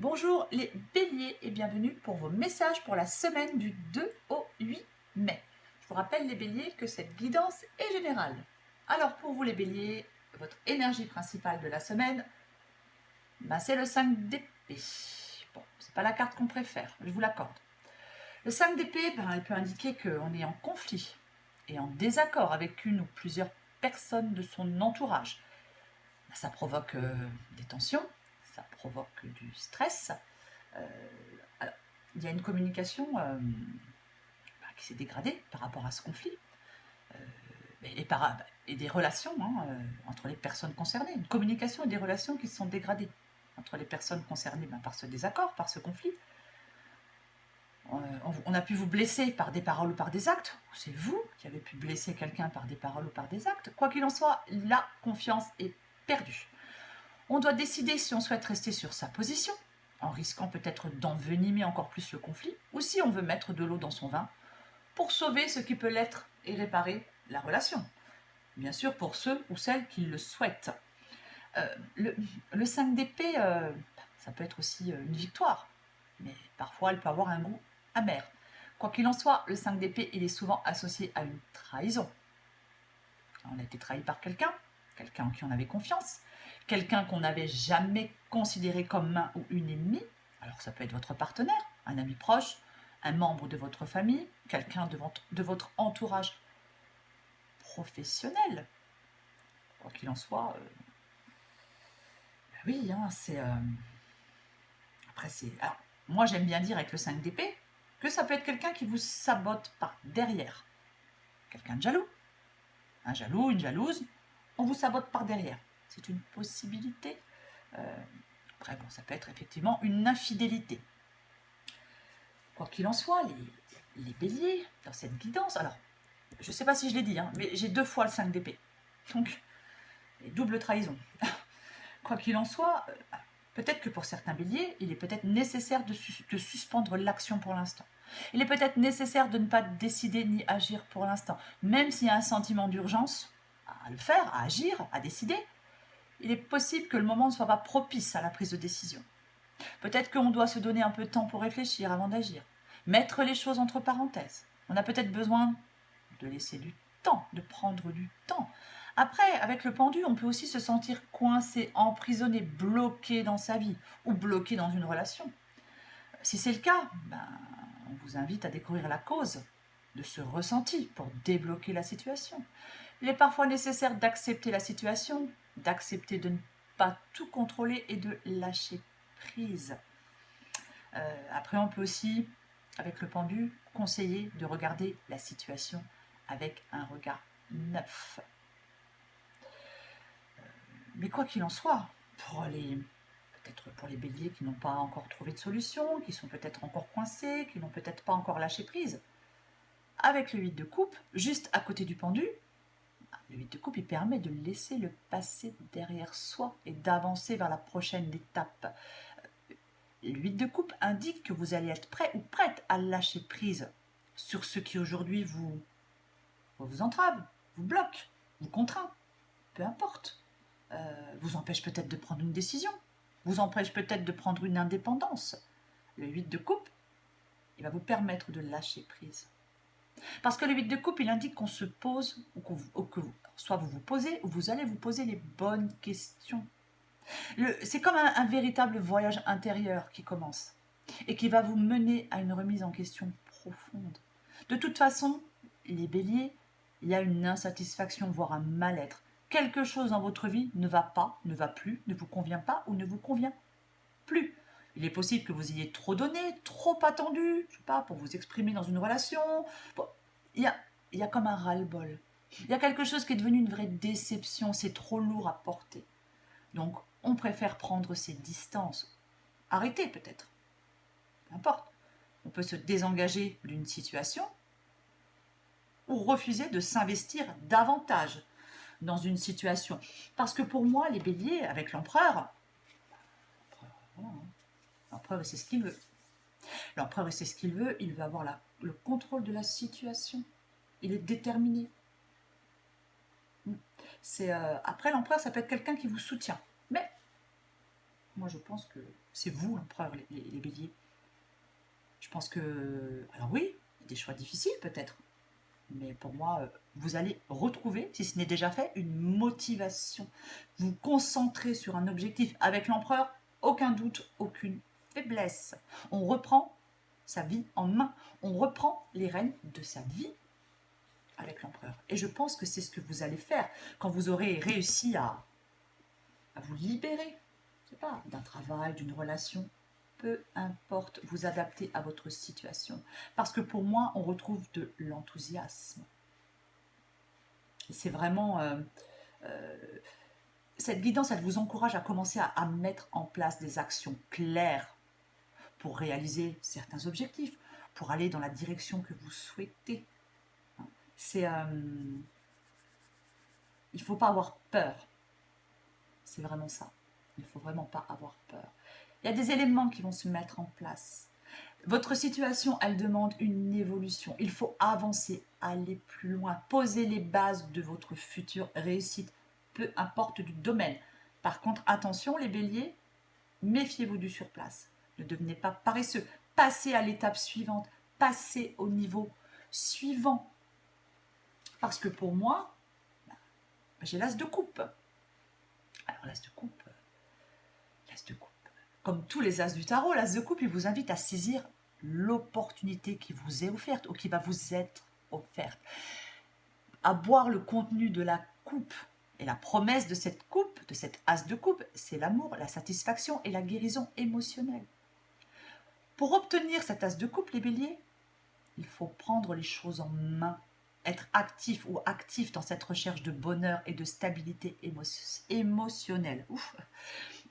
Bonjour les béliers et bienvenue pour vos messages pour la semaine du 2 au 8 mai. Je vous rappelle les béliers que cette guidance est générale. Alors pour vous les béliers, votre énergie principale de la semaine, c'est le 5 d'épée. Bon, c'est pas la carte qu'on préfère, je vous l'accorde. Le 5 d'épée, il peut indiquer qu'on est en conflit et en désaccord avec une ou plusieurs personnes de son entourage. Ça provoque des tensions, ça provoque du stress. Alors, il y a une communication qui s'est dégradée par rapport à ce conflit et des relations entre les personnes concernées. Une communication et des relations qui se sont dégradées entre les personnes concernées par ce désaccord, par ce conflit. On a pu vous blesser par des paroles ou par des actes. C'est vous qui avez pu blesser quelqu'un par des paroles ou par des actes. Quoi qu'il en soit, la confiance est perdue. On doit décider si on souhaite rester sur sa position, en risquant peut-être d'envenimer encore plus le conflit, ou si on veut mettre de l'eau dans son vin pour sauver ce qui peut l'être et réparer la relation. Bien sûr pour ceux ou celles qui le souhaitent. Le 5 d'épée, ça peut être aussi une victoire, mais parfois elle peut avoir un goût amer. Quoi qu'il en soit, le 5 d'épée, il est souvent associé à une trahison. On a été trahi par quelqu'un en qui on avait confiance, quelqu'un qu'on n'avait jamais considéré comme un ou une ennemie. Alors ça peut être votre partenaire, un ami proche, un membre de votre famille, quelqu'un de votre entourage professionnel. Quoi qu'il en soit, oui, c'est... Après, c'est... Alors, moi, j'aime bien dire avec le 5 d'épée que ça peut être quelqu'un qui vous sabote par derrière. Quelqu'un de jaloux, un jaloux, une jalouse, on vous sabote par derrière. C'est une possibilité. Après, ça peut être effectivement une infidélité. Quoi qu'il en soit, les béliers, dans cette guidance, alors, je ne sais pas si je l'ai dit, mais j'ai 2 fois le 5 d'épée. Donc, double trahison. Quoi qu'il en soit, peut-être que pour certains béliers, il est peut-être nécessaire de suspendre l'action pour l'instant. Il est peut-être nécessaire de ne pas décider ni agir pour l'instant. Même s'il y a un sentiment d'urgence à le faire, à agir, à décider, il est possible que le moment ne soit pas propice à la prise de décision. Peut-être qu'on doit se donner un peu de temps pour réfléchir avant d'agir. Mettre les choses entre parenthèses. On a peut-être besoin de laisser du temps, de prendre du temps. Après, avec le pendu, on peut aussi se sentir coincé, emprisonné, bloqué dans sa vie ou bloqué dans une relation. Si c'est le cas, on vous invite à découvrir la cause de ce ressenti pour débloquer la situation. Il est parfois nécessaire d'accepter la situation, d'accepter de ne pas tout contrôler et de lâcher prise. Après, on peut aussi, avec le pendu, conseiller de regarder la situation avec un regard neuf. Mais quoi qu'il en soit, peut-être pour les béliers qui n'ont pas encore trouvé de solution, qui sont peut-être encore coincés, qui n'ont peut-être pas encore lâché prise, avec le 8 de coupe, juste à côté du pendu, le 8 de coupe, il permet de laisser le passé derrière soi et d'avancer vers la prochaine étape. Le 8 de coupe indique que vous allez être prêt ou prête à lâcher prise sur ce qui aujourd'hui vous entrave, vous bloque, vous contraint, peu importe. Vous empêche peut-être de prendre une décision, vous empêche peut-être de prendre une indépendance. Le 8 de coupe, il va vous permettre de lâcher prise. Parce que le 8 de coupe, il indique qu'on se pose, soit vous vous posez, ou vous allez vous poser les bonnes questions. C'est comme un véritable voyage intérieur qui commence et qui va vous mener à une remise en question profonde. De toute façon, les béliers, il y a une insatisfaction, voire un mal-être. Quelque chose dans votre vie ne va pas, ne va plus, ne vous convient pas ou ne vous convient plus. Il est possible que vous ayez trop donné, trop attendu, je sais pas, pour vous exprimer dans une relation. Bon, il y a comme un ras-le-bol. Il y a quelque chose qui est devenu une vraie déception, c'est trop lourd à porter. Donc, on préfère prendre ses distances. Arrêter peut-être. Peu importe. On peut se désengager d'une situation ou refuser de s'investir davantage dans une situation. Parce que pour moi, les béliers, avec l'empereur, l'empereur, c'est ce qu'il veut. L'empereur, c'est ce qu'il veut, il veut avoir le contrôle de la situation. Il est déterminé. Après, l'empereur, ça peut être quelqu'un qui vous soutient. Mais Moi, je pense que c'est vous, l'empereur, les béliers. Je pense que... Alors oui, des choix difficiles peut-être. Mais pour moi, vous allez retrouver, si ce n'est déjà fait, une motivation. Vous concentrez sur un objectif. Avec l'empereur, aucun doute, aucune faiblesse. On reprend sa vie en main. On reprend les rênes de sa vie avec l'empereur. Et je pense que c'est ce que vous allez faire quand vous aurez réussi à vous libérer, je sais pas, d'un travail, d'une relation. Peu importe, vous adaptez à votre situation. Parce que pour moi, on retrouve de l'enthousiasme. C'est vraiment... cette guidance, elle vous encourage à commencer à mettre en place des actions claires pour réaliser certains objectifs, pour aller dans la direction que vous souhaitez. C'est... il ne faut pas avoir peur. C'est vraiment ça. Il ne faut vraiment pas avoir peur. Il y a des éléments qui vont se mettre en place. Votre situation, elle demande une évolution. Il faut avancer, aller plus loin, poser les bases de votre future réussite, peu importe du domaine. Par contre, attention les béliers, méfiez-vous du surplace. Ne devenez pas paresseux. Passez à l'étape suivante. Passez au niveau suivant. Parce que pour moi, j'ai l'as de coupe. Alors l'as de coupe, comme tous les as du tarot, l'as de coupe, il vous invite à saisir l'opportunité qui vous est offerte ou qui va vous être offerte. À boire le contenu de la coupe. Et la promesse de cette coupe, de cette as de coupe, c'est l'amour, la satisfaction et la guérison émotionnelle. Pour obtenir cette as de coupe, les béliers, il faut prendre les choses en main, être actif ou actif dans cette recherche de bonheur et de stabilité émotionnelle. Ouf.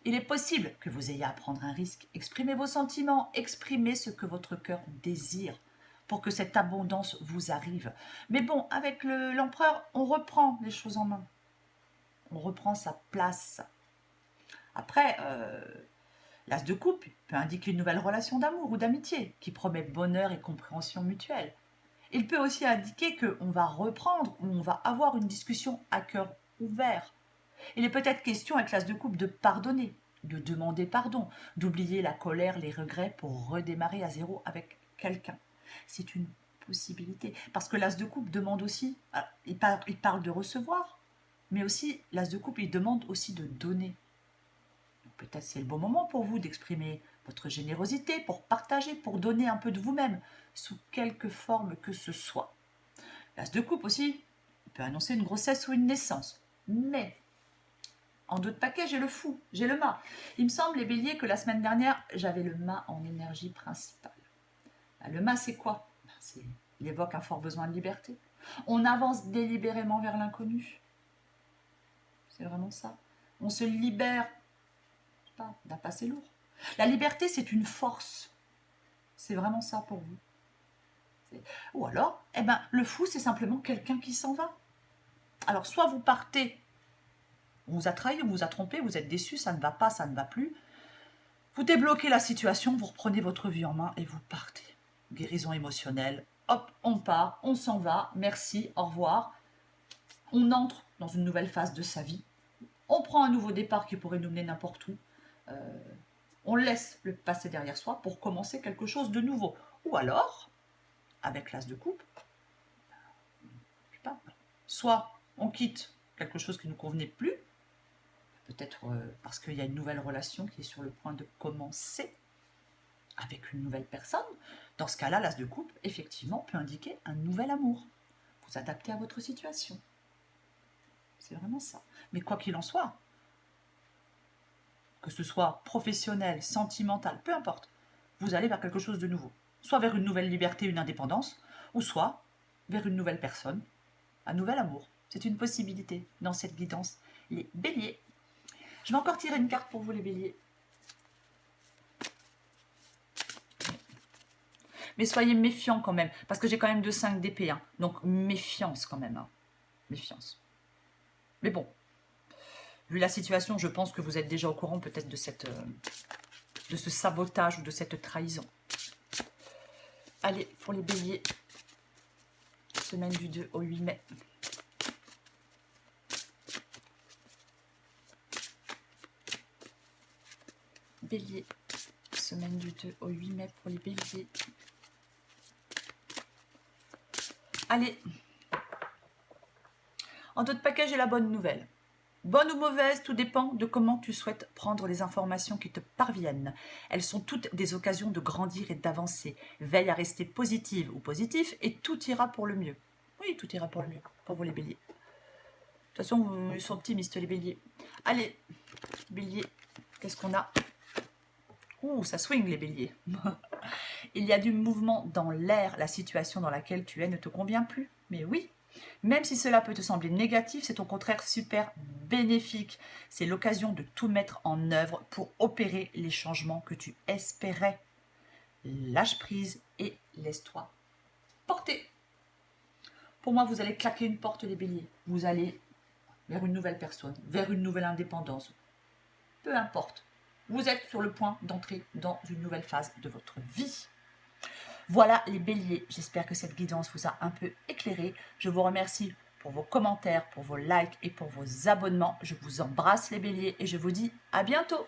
Il est possible que vous ayez à prendre un risque. Exprimez vos sentiments, exprimez ce que votre cœur désire pour que cette abondance vous arrive. Mais bon, avec l'empereur, on reprend les choses en main. On reprend sa place. Après, l'as de coupe peut indiquer une nouvelle relation d'amour ou d'amitié qui promet bonheur et compréhension mutuelle. Il peut aussi indiquer qu'on va reprendre ou on va avoir une discussion à cœur ouvert. Il est peut-être question avec l'as de coupe de pardonner, de demander pardon, d'oublier la colère, les regrets pour redémarrer à zéro avec quelqu'un. C'est une possibilité. Parce que l'as de coupe demande aussi, il parle de recevoir, mais aussi l'as de coupe, il demande aussi de donner. Peut-être c'est le bon moment pour vous d'exprimer votre générosité, pour partager, pour donner un peu de vous-même, sous quelque forme que ce soit. L'as de coupe aussi peut annoncer une grossesse ou une naissance. Mais, en dos de paquet, j'ai le fou, j'ai le mât. Il me semble, les béliers, que la semaine dernière, j'avais le mât en énergie principale. Le mât, c'est quoi? Il évoque un fort besoin de liberté. On avance délibérément vers l'inconnu. C'est vraiment ça. On se libère d'un passé lourd. La liberté, c'est une force. C'est vraiment ça pour vous. Ou alors, le fou, c'est simplement quelqu'un qui s'en va. Alors, soit vous partez, on vous a trahi, on vous a trompé, vous êtes déçu, ça ne va pas, ça ne va plus. Vous débloquez la situation, vous reprenez votre vie en main et vous partez. Guérison émotionnelle, hop, on part, on s'en va, merci, au revoir. On entre dans une nouvelle phase de sa vie. On prend un nouveau départ qui pourrait nous mener n'importe où. On laisse le passé derrière soi pour commencer quelque chose de nouveau. Ou alors, avec l'as de coupe, je sais pas, soit on quitte quelque chose qui ne nous convenait plus, peut-être parce qu'il y a une nouvelle relation qui est sur le point de commencer avec une nouvelle personne. Dans ce cas-là, l'as de coupe, effectivement, peut indiquer un nouvel amour. Vous adaptez à votre situation. C'est vraiment ça. Mais quoi qu'il en soit, que ce soit professionnel, sentimental, peu importe, vous allez vers quelque chose de nouveau. Soit vers une nouvelle liberté, une indépendance, ou soit vers une nouvelle personne, un nouvel amour. C'est une possibilité dans cette guidance. Les béliers. Je vais encore tirer une carte pour vous, les béliers. Mais soyez méfiants quand même, parce que j'ai quand même 2-5 d'épée. Hein. Donc méfiance quand même. Hein. Méfiance. Mais bon, vu la situation, je pense que vous êtes déjà au courant peut-être de ce sabotage ou de cette trahison. Allez, pour les béliers, semaine du 2 au 8 mai. béliers. Semaine du 2 au 8 mai pour les béliers. Allez. En d'autres paquets, j'ai la bonne nouvelle. Bonne ou mauvaise, tout dépend de comment tu souhaites prendre les informations qui te parviennent. Elles sont toutes des occasions de grandir et d'avancer. Veille à rester positive ou positif et tout ira pour le mieux. Oui, tout ira pour le mieux, pour vous les béliers. De toute façon, ils sont optimistes les béliers. Allez, béliers, qu'est-ce qu'on a? Ouh, ça swing les béliers. Il y a du mouvement dans l'air. La situation dans laquelle tu es ne te convient plus. Mais oui, même si cela peut te sembler négatif, c'est au contraire super bénéfique. C'est l'occasion de tout mettre en œuvre pour opérer les changements que tu espérais. Lâche prise et laisse-toi porter. Pour moi, vous allez claquer une porte les béliers. Vous allez vers une nouvelle personne, vers une nouvelle indépendance. Peu importe. Vous êtes sur le point d'entrer dans une nouvelle phase de votre vie. Voilà les béliers, j'espère que cette guidance vous a un peu éclairé. Je vous remercie pour vos commentaires, pour vos likes et pour vos abonnements. Je vous embrasse les béliers et je vous dis à bientôt.